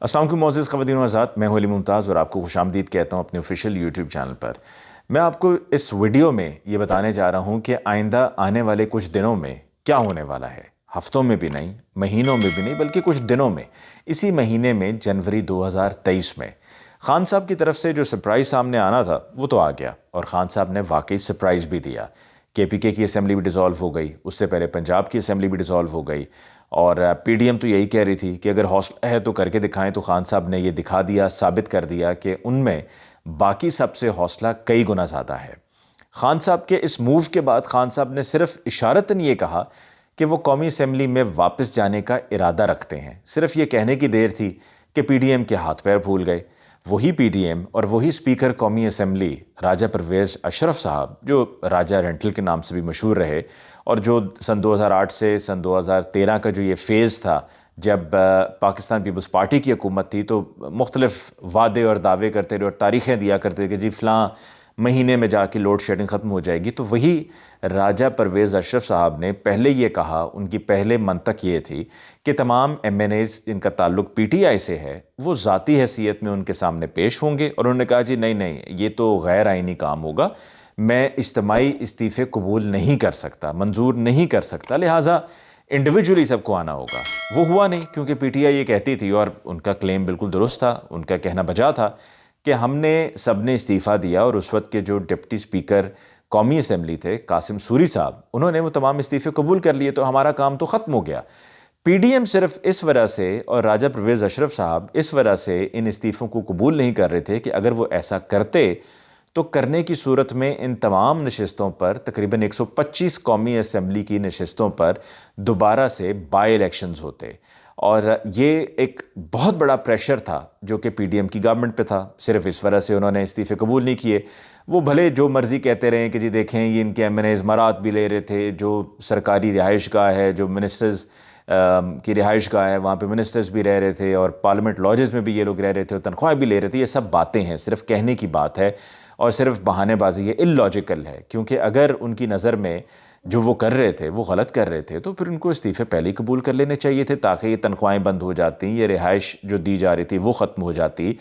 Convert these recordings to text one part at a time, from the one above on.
السلام علیکم معزز خواتین و حضرات، میں ہوں علی ممتاز اور آپ کو خوش آمدید کہتا ہوں اپنے آفیشیل یوٹیوب چینل پر۔ میں آپ کو اس ویڈیو میں یہ بتانے جا رہا ہوں کہ آئندہ آنے والے کچھ دنوں میں کیا ہونے والا ہے۔ ہفتوں میں بھی نہیں، مہینوں میں بھی نہیں، بلکہ کچھ دنوں میں، اسی مہینے میں جنوری 2023 میں خان صاحب کی طرف سے جو سرپرائز سامنے آنا تھا وہ تو آ گیا، اور خان صاحب نے واقعی سرپرائز بھی دیا۔ کے کی اسمبلی بھی ڈیزالو ہو گئی، اس سے پہلے پنجاب کی اسمبلی بھی ڈیزالو ہو گئی، اور پی ڈی ایم تو یہی کہہ رہی تھی کہ اگر حوصلہ ہے تو کر کے دکھائیں، تو خان صاحب نے یہ دکھا دیا، ثابت کر دیا کہ ان میں باقی سب سے حوصلہ کئی گنا زیادہ ہے۔ خان صاحب کے اس موو کے بعد خان صاحب نے صرف اشارتاً یہ کہا کہ وہ قومی اسمبلی میں واپس جانے کا ارادہ رکھتے ہیں۔ صرف یہ کہنے کی دیر تھی کہ پی ڈی ایم کے ہاتھ پیر پھول گئے۔ وہی پی ڈی ایم اور وہی اسپیکر قومی اسمبلی راجہ پرویز اشرف صاحب، جو راجہ رینٹل کے نام سے بھی مشہور رہے، اور جو سن 2008 سے سن 2013 کا جو یہ فیز تھا جب پاکستان پیپلز پارٹی کی حکومت تھی، تو مختلف وعدے اور دعوے کرتے رہے اور تاریخیں دیا کرتے کہ جی فلاں مہینے میں جا کے لوڈ شیڈنگ ختم ہو جائے گی۔ تو وہی راجہ پرویز اشرف صاحب نے پہلے یہ کہا، ان کی پہلے منطق یہ تھی کہ تمام ایم این ایز جن کا تعلق پی ٹی آئی سے ہے وہ ذاتی حیثیت میں ان کے سامنے پیش ہوں گے، اور انہوں نے کہا جی نہیں، یہ تو غیر آئینی کام ہوگا، میں اجتماعی استعفے قبول نہیں کر سکتا، منظور نہیں کر سکتا، لہٰذا انڈیویجولی سب کو آنا ہوگا۔ وہ ہوا نہیں، کیونکہ پی ٹی آئی یہ کہتی تھی، اور ان کا کلیم بالکل درست تھا، ان کا کہنا بجا تھا کہ ہم نے سب نے استعفیٰ دیا، اور اس وقت کے جو ڈپٹی اسپیکر قومی اسمبلی تھے قاسم سوری صاحب، انہوں نے وہ تمام استعفے قبول کر لیے، تو ہمارا کام تو ختم ہو گیا۔ پی ڈی ایم صرف اس وجہ سے اور راجہ پرویز اشرف صاحب اس وجہ سے ان استعفوں کو قبول نہیں کر رہے تھے کہ اگر وہ ایسا کرتے تو کرنے کی صورت میں ان تمام نشستوں پر، تقریباً 125 قومی اسمبلی کی نشستوں پر دوبارہ سے بائی الیکشنز ہوتے، اور یہ ایک بہت بڑا پریشر تھا جو کہ پی ڈی ایم کی گورنمنٹ پہ تھا۔ صرف اس وجہ سے انہوں نے استعفے قبول نہیں کیے۔ وہ بھلے جو مرضی کہتے رہیں کہ جی دیکھیں یہ ان کے ایم این ایز مراد بھی لے رہے تھے، جو سرکاری رہائش گاہ ہے، جو منسٹرز کی رہائش گاہ ہے، وہاں پہ منسٹرز بھی رہ رہے تھے، اور پارلیمنٹ لاجز میں بھی یہ لوگ رہ رہے تھے اور تنخواہیں بھی لے رہے تھے۔ یہ سب باتیں ہیں، صرف کہنے کی بات ہے اور صرف بہانے بازی ہے، اللاجیکل ہے، کیونکہ اگر ان کی نظر میں جو وہ کر رہے تھے وہ غلط کر رہے تھے تو پھر ان کو استعفے پہلے ہی قبول کر لینے چاہیے تھے، تاکہ یہ تنخواہیں بند ہو جاتی، یہ رہائش جو دی جا رہی تھی وہ ختم ہو جاتی،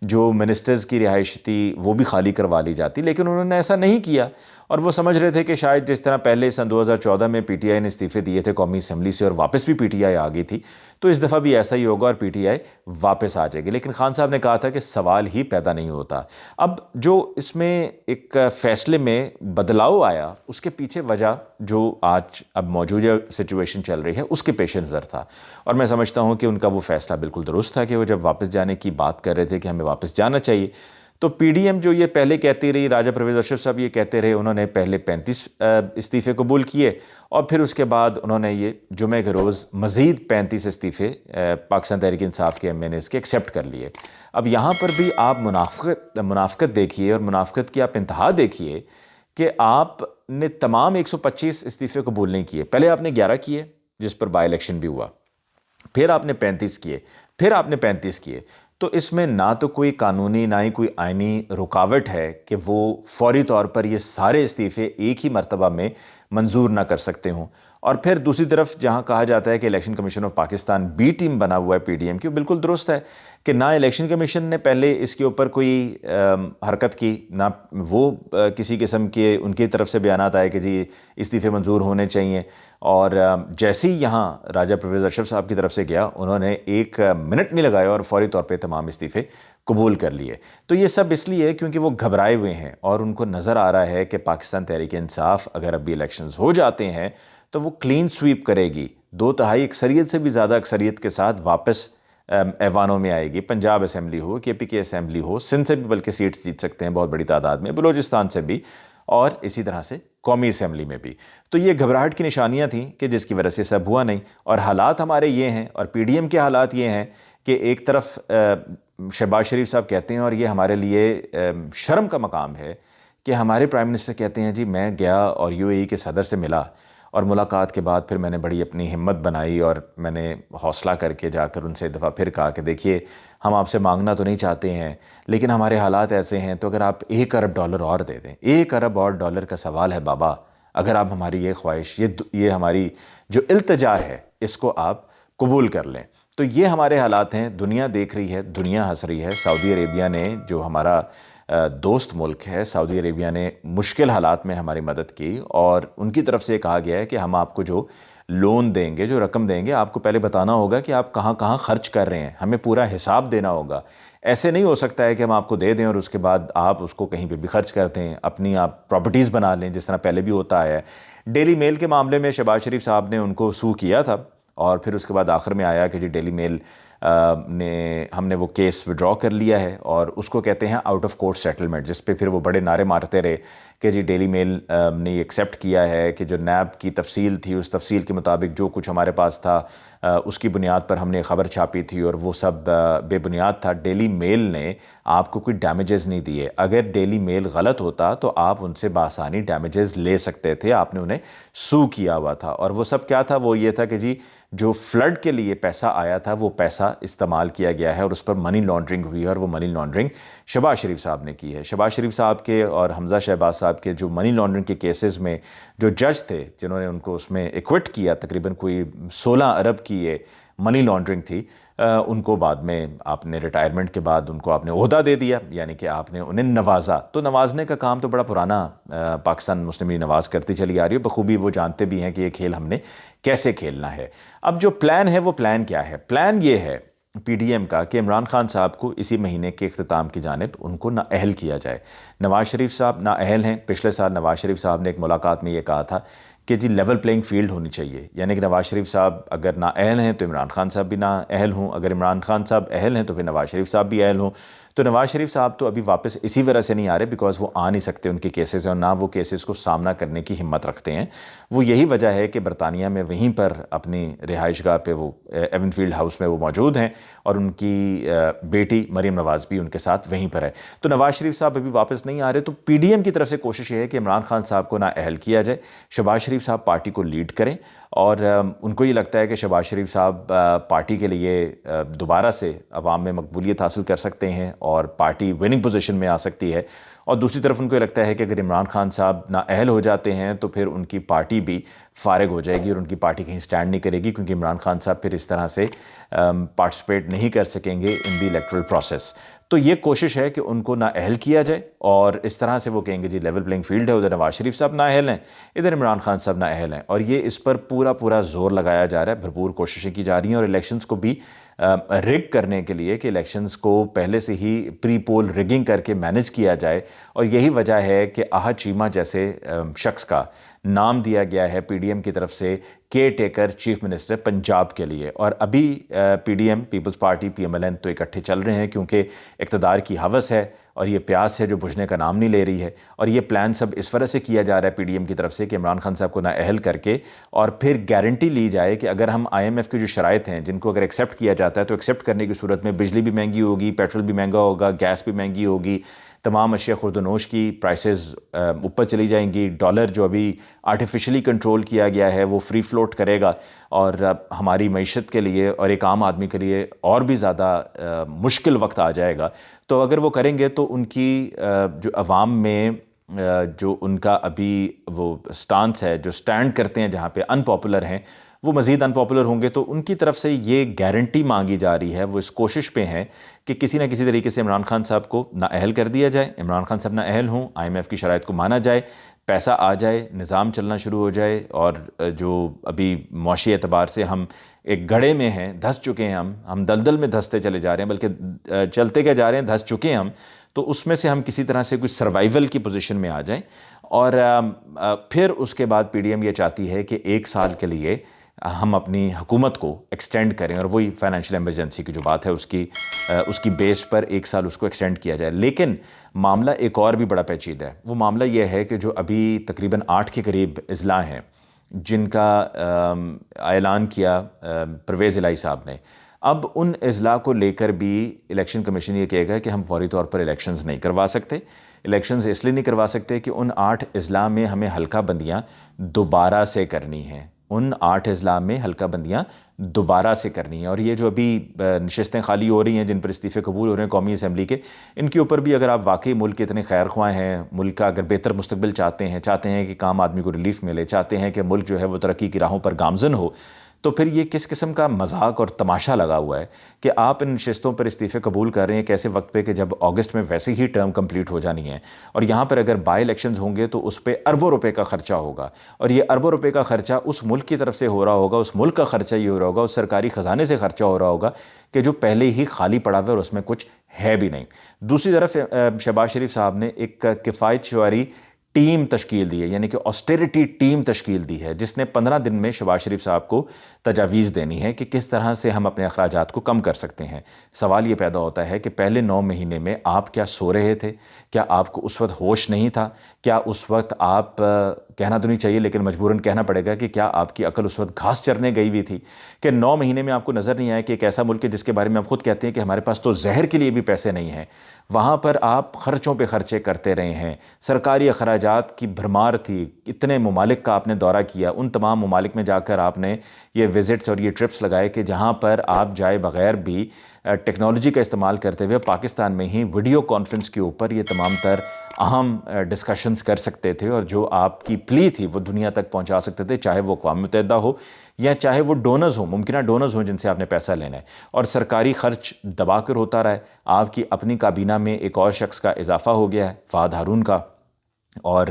جو منسٹرز کی رہائش تھی وہ بھی خالی کروا لی جاتی۔ لیکن انہوں نے ایسا نہیں کیا، اور وہ سمجھ رہے تھے کہ شاید جس طرح پہلے سن 2014 میں پی ٹی آئی نے استعفے دیے تھے قومی اسمبلی سے اور واپس بھی پی ٹی آئی آ گئی تھی، تو اس دفعہ بھی ایسا ہی ہوگا اور پی ٹی آئی واپس آ جائے گی۔ لیکن خان صاحب نے کہا تھا کہ سوال ہی پیدا نہیں ہوتا۔ اب جو اس میں ایک فیصلے میں بدلاؤ آیا، اس کے پیچھے وجہ جو آج اب موجودہ سچویشن چل رہی ہے اس کے پیش نظر تھا، اور میں سمجھتا ہوں کہ ان کا وہ فیصلہ بالکل درست تھا کہ وہ جب واپس جانے کی بات کر رہے تھے کہ ہمیں واپس جانا چاہیے، تو پی ڈی ایم جو یہ پہلے کہتی رہی، راجہ پرویز اشرف صاحب یہ کہتے رہے، انہوں نے پہلے 35 استعفے قبول کیے، اور پھر اس کے بعد انہوں نے یہ جمعہ کے روز مزید 35 استعفے پاکستان تحریک انصاف کے ایم این ایز کے ایکسیپٹ کر لیے۔ اب یہاں پر بھی آپ منافقت دیکھیے، اور منافقت کی آپ انتہا دیکھیے کہ آپ نے تمام 125 استعفے قبول نہیں کیے۔ پہلے آپ نے 11 کیے جس پر بائی الیکشن بھی ہوا، پھر آپ نے 35 کیے، پھر آپ نے 35 کیے، تو اس میں نہ تو کوئی قانونی نہ ہی کوئی آئینی رکاوٹ ہے کہ وہ فوری طور پر یہ سارے استعفے ایک ہی مرتبہ میں منظور نہ کر سکتے ہوں۔ اور پھر دوسری طرف جہاں کہا جاتا ہے کہ election commission of Pakistan B team بنا ہوا ہے پی ڈی ایم کی، بالکل درست ہے کہ نہ الیکشن کمیشن نے پہلے اس کے اوپر کوئی حرکت کی، نہ وہ کسی قسم کے ان کی طرف سے بیانات آئے کہ جی استعفے منظور ہونے چاہیے، اور جیسے ہی یہاں راجہ پرویز اشرف صاحب کی طرف سے گیا، انہوں نے ایک منٹ نہیں لگایا اور فوری طور پہ تمام استعفے قبول کر لیے۔ تو یہ سب اس لیے کیونکہ وہ گھبرائے ہوئے ہیں، اور ان کو نظر آ رہا ہے کہ پاکستان تحریک انصاف اگر ابھی الیکشنز ہو جاتے ہیں تو وہ کلین سویپ کرے گی، 2/3 اکثریت سے بھی زیادہ اکثریت کے ساتھ واپس ایوانوں میں آئے گی۔ پنجاب اسمبلی ہو، کے پی کے اسمبلی ہو، سندھ سے بھی بلکہ سیٹس جیت سکتے ہیں بہت بڑی تعداد میں، بلوچستان سے بھی، اور اسی طرح سے قومی اسمبلی میں بھی۔ تو یہ گھبراہٹ کی نشانیاں تھیں کہ جس کی وجہ سے سب ہوا نہیں، اور حالات ہمارے یہ ہیں، اور پی ڈی ایم کے حالات یہ ہیں کہ ایک طرف شہباز شریف صاحب کہتے ہیں، اور یہ ہمارے لیے شرم کا مقام ہے کہ ہمارے پرائم منسٹر کہتے ہیں جی میں گیا اور یو اے ای کے صدر سے ملا، اور ملاقات کے بعد پھر میں نے بڑی اپنی ہمت بنائی اور میں نے حوصلہ کر کے جا کر ان سے ایک دفعہ پھر کہا کہ دیکھیے ہم آپ سے مانگنا تو نہیں چاہتے ہیں، لیکن ہمارے حالات ایسے ہیں، تو اگر آپ $1 ارب اور دے دیں، $1 ارب اور کا سوال ہے بابا، اگر آپ ہماری یہ خواہش، یہ ہماری جو التجا ہے، اس کو آپ قبول کر لیں۔ تو یہ ہمارے حالات ہیں، دنیا دیکھ رہی ہے، دنیا ہنس رہی ہے۔ سعودی عربیہ نے، جو ہمارا دوست ملک ہے، سعودی عربیہ نے مشکل حالات میں ہماری مدد کی، اور ان کی طرف سے یہ کہا گیا ہے کہ ہم آپ کو جو لون دیں گے، جو رقم دیں گے، آپ کو پہلے بتانا ہوگا کہ آپ کہاں کہاں خرچ کر رہے ہیں، ہمیں پورا حساب دینا ہوگا۔ ایسے نہیں ہو سکتا ہے کہ ہم آپ کو دے دیں اور اس کے بعد آپ اس کو کہیں پہ بھی خرچ کر دیں، اپنی آپ پراپرٹیز بنا لیں، جس طرح پہلے بھی ہوتا آیا ہے۔ ڈیلی میل کے معاملے میں شہباز شریف صاحب نے ان کو سو کیا تھا، اور پھر اس کے بعد آخر میں آیا کہ جی ڈیلی میل ہم نے وہ کیس وڈرا کر لیا ہے، اور اس کو کہتے ہیں آؤٹ آف کورٹ سیٹلمنٹ، جس پہ پھر وہ بڑے نعرے مارتے رہے کہ جی ڈیلی میل نے یہ ایکسیپٹ کیا ہے کہ جو نیب کی تفصیل تھی، اس تفصیل کے مطابق جو کچھ ہمارے پاس تھا اس کی بنیاد پر ہم نے خبر چھاپی تھی، اور وہ سب بے بنیاد تھا۔ ڈیلی میل نے آپ کو کوئی ڈیمیجز نہیں دیے۔ اگر ڈیلی میل غلط ہوتا تو آپ ان سے بآسانی ڈیمیجز لے سکتے تھے، آپ نے انہیں سو کیا ہوا تھا۔ اور وہ سب کیا تھا؟ وہ یہ تھا کہ جی جو فلڈ کے لیے پیسہ آیا تھا وہ پیسہ استعمال کیا گیا ہے، اور اس پر منی لانڈرنگ ہوئی ہے، اور وہ منی لانڈرنگ شہباز شریف صاحب نے کی ہے۔ شہباز شریف صاحب کے اور حمزہ شہباز صاحب کے جو منی لانڈرنگ کے کیسز میں جو جج تھے، جنہوں نے ان کو اس میں ایکوٹ کیا، تقریباً کوئی 16 ارب کی یہ منی لانڈرنگ تھی، ان کو بعد میں آپ نے ریٹائرمنٹ کے بعد ان کو آپ نے عہدہ دے دیا، یعنی کہ آپ نے انہیں نوازا۔ تو نوازنے کا کام تو بڑا پرانا پاکستان مسلم لیگ نواز کرتی چلی آ رہی ہے، بخوبی وہ جانتے بھی ہیں کہ یہ کھیل ہم نے کیسے کھیلنا ہے۔ اب جو پلان ہے وہ پلان کیا ہے؟ پلان یہ ہے پی ڈی ایم کا کہ عمران خان صاحب کو اسی مہینے کے اختتام کی جانب ان کو نااہل کیا جائے۔ نواز شریف صاحب نااہل ہیں۔ پچھلے سال نواز شریف صاحب نے ایک ملاقات میں یہ کہا تھا کہ جی لیول پلینگ فیلڈ ہونی چاہیے، یعنی کہ نواز شریف صاحب اگر نااہل ہیں تو عمران خان صاحب بھی نااہل ہوں، اگر عمران خان صاحب اہل ہیں تو پھر نواز شریف صاحب بھی اہل ہوں۔ تو نواز شریف صاحب تو ابھی واپس اسی وجہ سے نہیں آ رہے بیکاز وہ آ نہیں سکتے، ان کے کیسز ہیں، اور نہ وہ کیسز کو سامنا کرنے کی ہمت رکھتے ہیں۔ وہ یہی وجہ ہے کہ برطانیہ میں وہیں پر اپنی رہائش گاہ پہ وہ ایون فیلڈ ہاؤس میں وہ موجود ہیں، اور ان کی بیٹی مریم نواز بھی ان کے ساتھ وہیں پر ہے۔ تو نواز شریف صاحب ابھی واپس نہیں آ رہے، تو پی ڈی ایم کی طرف سے کوشش یہ ہے کہ عمران خان صاحب کو نااہل کیا جائے، شہباز شریف صاحب پارٹی کو لیڈ کریں، اور ان کو یہ لگتا ہے کہ شہباز شریف صاحب پارٹی کے لیے دوبارہ سے عوام میں مقبولیت حاصل کر سکتے ہیں، اور پارٹی وننگ پوزیشن میں آ سکتی ہے۔ اور دوسری طرف ان کو یہ لگتا ہے کہ اگر عمران خان صاحب نااہل ہو جاتے ہیں تو پھر ان کی پارٹی بھی فارغ ہو جائے گی، اور ان کی پارٹی کہیں سٹینڈ نہیں کرے گی، کیونکہ عمران خان صاحب پھر اس طرح سے پارٹیسپیٹ نہیں کر سکیں گے ان دی الیکٹرل پروسیس۔ تو یہ کوشش ہے کہ ان کو نااہل کیا جائے، اور اس طرح سے وہ کہیں گے جی لیول پلینگ فیلڈ ہے، ادھر نواز شریف صاحب نااہل ہیں، ادھر عمران خان صاحب نااہل ہیں، اور یہ اس پر پورا زور لگایا جا رہا ہے، بھرپور کوششیں کی جا رہی ہیں، اور الیکشنز کو بھی رگ کرنے کے لیے کہ الیکشنز کو پہلے سے ہی پری پول رگنگ کر کے مینج کیا جائے۔ اور یہی وجہ ہے کہ احد چیمہ جیسے شخص کا نام دیا گیا ہے پی ڈی ایم کی طرف سے caretaker chief minister Punjab کے لیے۔ اور ابھی P D M, Peoples Party, P M L N تو اکٹھے چل رہے ہیں، کیونکہ اقتدار کی ہوس ہے، اور یہ پیاس ہے جو بجھنے کا نام نہیں لے رہی ہے۔ اور یہ پلان سب اس وجہ سے کیا جا رہا ہے پی ڈی ایم کی طرف سے کہ عمران خان صاحب کو نااہل کر کے، اور پھر گارنٹی لی جائے کہ اگر ہم آئی ایم ایف کی جو شرائط ہیں جن کو اگر ایکسیپٹ کیا جاتا ہے، تو ایکسیپٹ کرنے کی صورت میں بجلی بھی مہنگی ہوگی، پیٹرول بھی مہنگا ہوگا، گیس بھی مہنگی ہوگی، تمام اشیاء خورد و نوش کی پرائسز اوپر چلی جائیں گی، ڈالر جو ابھی آرٹیفیشلی کنٹرول کیا گیا ہے وہ فری فلوٹ کرے گا، اور ہماری معیشت کے لیے اور ایک عام آدمی کے لیے اور بھی زیادہ مشکل وقت آ جائے گا۔ تو اگر وہ کریں گے تو ان کی جو عوام میں جو ان کا ابھی وہ سٹانس ہے، جو سٹینڈ کرتے ہیں جہاں پہ ان پاپولر ہیں، وہ مزید ان پاپولر ہوں گے۔ تو ان کی طرف سے یہ گارنٹی مانگی جا رہی ہے، وہ اس کوشش پہ ہیں کہ کسی نہ کسی طریقے سے عمران خان صاحب کو نااہل کر دیا جائے، عمران خان صاحب نااہل ہوں، آئی ایم ایف کی شرائط کو مانا جائے، پیسہ آ جائے، نظام چلنا شروع ہو جائے، اور جو ابھی معاشی اعتبار سے ہم ایک گڑھے میں ہیں، دھس چکے ہیں، ہم دلدل میں دھستے چلے جا رہے ہیں، بلکہ چلتے کیا جا رہے ہیں، دھس چکے ہیں ہم، تو اس میں سے ہم کسی طرح سے کچھ سروائیول کی پوزیشن میں آ جائیں۔ اور پھر اس کے بعد پی ڈی ایم یہ چاہتی ہے کہ 1 سال کے لیے ہم اپنی حکومت کو ایکسٹینڈ کریں، اور وہی فائنینشیل ایمرجنسی کی جو بات ہے اس کی بیس پر 1 سال اس کو ایکسٹینڈ کیا جائے۔ لیکن معاملہ ایک اور بھی بڑا پیچیدہ ہے۔ وہ معاملہ یہ ہے کہ جو ابھی تقریباً 8 کے قریب اضلاع ہیں جن کا اعلان کیا پرویز الہی صاحب نے، اب ان اضلاع کو لے کر بھی الیکشن کمیشن یہ کہے گا کہ ہم فوری طور پر الیکشنز نہیں کروا سکتے۔ الیکشنز اس لیے نہیں کروا سکتے کہ ان 8 اضلاع میں ہمیں حلقہ بندیاں دوبارہ سے کرنی ہیں، ان 8 اضلاع میں حلقہ بندیاں دوبارہ سے کرنی ہیں۔ اور یہ جو ابھی نشستیں خالی ہو رہی ہیں جن پر استعفے قبول ہو رہے ہیں قومی اسمبلی کے، ان کے اوپر بھی اگر آپ واقعی ملک کے اتنے خیر خواہ ہیں، ملک کا اگر بہتر مستقبل چاہتے ہیں کہ کام آدمی کو ریلیف ملے، چاہتے ہیں کہ ملک جو ہے وہ ترقی کی راہوں پر گامزن ہو، تو پھر یہ کس قسم کا مذاق اور تماشا لگا ہوا ہے کہ آپ ان نشستوں پر استعفے قبول کر رہے ہیں کیسے وقت پہ کہ جب اگست میں ویسے ہی ٹرم کمپلیٹ ہو جانی ہے، اور یہاں پر اگر بائی الیکشنز ہوں گے تو اس پہ اربوں روپے کا خرچہ ہوگا، اور یہ اربوں روپے کا خرچہ اس ملک کی طرف سے ہو رہا ہوگا، اس ملک کا خرچہ یہ ہو رہا ہوگا، اس سرکاری خزانے سے خرچہ ہو رہا ہوگا کہ جو پہلے ہی خالی پڑا ہوا ہے اور اس میں کچھ ہے بھی نہیں۔ دوسری طرف شہباز شریف صاحب نے ایک کفایت شعاری ٹیم تشکیل دی ہے، یعنی کہ آسٹیریٹی ٹیم تشکیل دی ہے، جس نے 15 دن میں شہباز شریف صاحب کو تجاویز دینی ہے کہ کس طرح سے ہم اپنے اخراجات کو کم کر سکتے ہیں۔ سوال یہ پیدا ہوتا ہے کہ پہلے 9 مہینے میں آپ کیا سو رہے تھے؟ کیا آپ کو اس وقت ہوش نہیں تھا؟ کیا اس وقت آپ کہنا تو نہیں چاہیے لیکن مجبوراً کہنا پڑے گا کہ کیا آپ کی عقل اس وقت گھاس چرنے گئی ہوئی تھی کہ 9 مہینے میں آپ کو نظر نہیں آیا کہ ایک ایسا ملک ہے جس کے بارے میں آپ خود کہتے ہیں کہ ہمارے پاس تو زہر کے لیے بھی پیسے نہیں ہیں، وہاں پر آپ خرچوں پہ خرچے کرتے رہے ہیں، سرکاری اخراجات کی بھرمار تھی، اتنے ممالک کا آپ نے دورہ کیا، ان تمام ممالک میں جا کر آپ نے یہ وزٹس اور یہ ٹرپس لگائے کہ جہاں پر آپ جائے بغیر بھی ٹیکنالوجی کا استعمال کرتے ہوئے پاکستان میں ہی ویڈیو کانفرنس کے اوپر یہ تمام تر اہم ڈسکشنز کر سکتے تھے، اور جو آپ کی پلی تھی وہ دنیا تک پہنچا سکتے تھے، چاہے وہ اقوام متحدہ ہو یا چاہے وہ ڈونرز ہوں، ممکنہ ڈونرز ہوں جن سے آپ نے پیسہ لینا ہے، اور سرکاری خرچ دبا کر ہوتا رہا ہے۔ آپ کی اپنی کابینہ میں ایک اور شخص کا اضافہ ہو گیا ہے، فہد ہارون کا، اور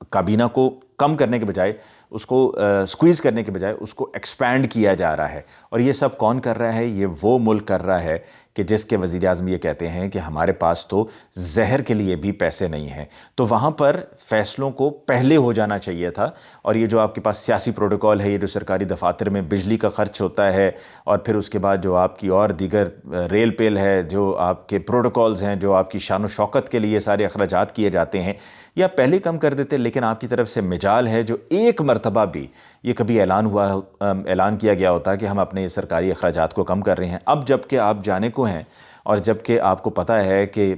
کابینہ کو کم کرنے کے بجائے اس کو سکویز کرنے کے بجائے اس کو ایکسپینڈ کیا جا رہا ہے، اور یہ سب کون کر رہا ہے؟ یہ وہ ملک کر رہا ہے کہ جس کے وزیر اعظم یہ کہتے ہیں کہ ہمارے پاس تو زہر کے لیے بھی پیسے نہیں ہیں۔ تو وہاں پر فیصلوں کو پہلے ہو جانا چاہیے تھا، اور یہ جو آپ کے پاس سیاسی پروٹوکول ہے، یہ جو سرکاری دفاتر میں بجلی کا خرچ ہوتا ہے، اور پھر اس کے بعد جو آپ کی اور دیگر ریل پیل ہے، جو آپ کے پروٹوکولز ہیں، جو آپ کی شان و شوکت کے لیے سارے اخراجات کیے جاتے ہیں، یا پہلے کم کر دیتے، لیکن آپ کی طرف سے مجال ہے جو ایک مرتبہ بھی یہ کبھی اعلان کیا گیا ہوتا ہے کہ ہم اپنے یہ سرکاری اخراجات کو کم کر رہے ہیں۔ اب جب کہ آپ جانے کو ہیں اور جب کہ آپ کو پتہ ہے کہ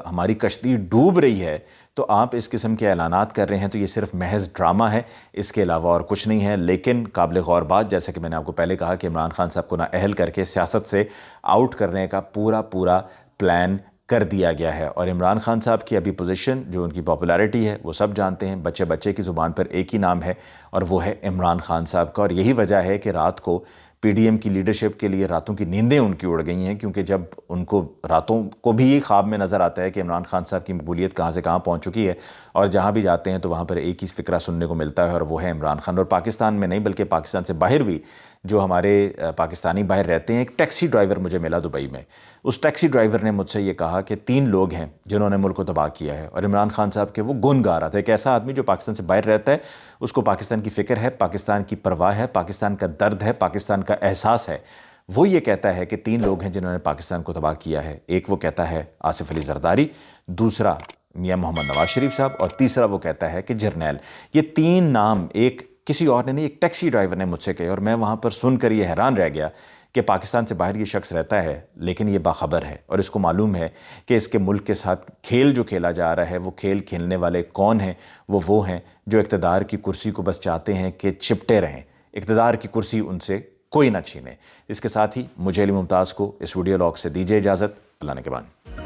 ہماری کشتی ڈوب رہی ہے، تو آپ اس قسم کے اعلانات کر رہے ہیں، تو یہ صرف محض ڈرامہ ہے، اس کے علاوہ اور کچھ نہیں ہے۔ لیکن قابل غور بات، جیسے کہ میں نے آپ کو پہلے کہا کہ عمران خان صاحب کو نااہل کر کے سیاست سے آؤٹ کرنے کا پورا پلان کر دیا گیا ہے، اور عمران خان صاحب کی ابھی پوزیشن، جو ان کی پاپولیرٹی ہے، وہ سب جانتے ہیں، بچے کی زبان پر ایک ہی نام ہے، اور وہ ہے عمران خان صاحب کا، اور یہی وجہ ہے کہ رات کو پی ڈی ایم کی لیڈرشپ کے لیے راتوں کی نیندیں ان کی اڑ گئی ہیں، کیونکہ جب ان کو راتوں کو بھی یہ خواب میں نظر آتا ہے کہ عمران خان صاحب کی مقبولیت کہاں سے کہاں پہنچ چکی ہے، اور جہاں بھی جاتے ہیں تو وہاں پر ایک ہی فکرہ سننے کو ملتا ہے، اور وہ ہے عمران خان۔ اور پاکستان میں نہیں بلکہ پاکستان سے باہر بھی جو ہمارے پاکستانی باہر رہتے ہیں، ایک ٹیکسی ڈرائیور مجھے ملا دبئی میں، اس ٹیکسی ڈرائیور نے مجھ سے یہ کہا کہ 3 لوگ ہیں جنہوں نے ملک کو تباہ کیا ہے، اور عمران خان صاحب کے وہ گن گا رہا تھا۔ ایک ایسا آدمی جو پاکستان سے باہر رہتا ہے، اس کو پاکستان کی فکر ہے، پاکستان کی پرواہ ہے، پاکستان کا درد ہے، پاکستان کا احساس ہے، وہ یہ کہتا ہے کہ 3 لوگ ہیں جنہوں نے پاکستان کو تباہ کیا ہے۔ ایک وہ کہتا ہے آصف علی زرداری، دوسرا میاں محمد نواز شریف صاحب، اور تیسرا وہ کہتا ہے کہ جرنیل۔ یہ 3 نام ایک کسی اور نے نہیں، ایک ٹیکسی ڈرائیور نے مجھ سے کہے، اور میں وہاں پر سن کر یہ حیران رہ گیا کہ پاکستان سے باہر یہ شخص رہتا ہے لیکن یہ باخبر ہے، اور اس کو معلوم ہے کہ اس کے ملک کے ساتھ کھیل جو کھیلا جا رہا ہے، وہ کھیل کھیلنے والے کون ہیں؟ وہ ہیں جو اقتدار کی کرسی کو بس چاہتے ہیں کہ چپٹے رہیں، اقتدار کی کرسی ان سے کوئی نہ چھینے۔ اس کے ساتھ ہی مجھے علی ممتاز کو اس ویڈیو لاگ سے دیجیے اجازت۔ اللہ نے کے بان۔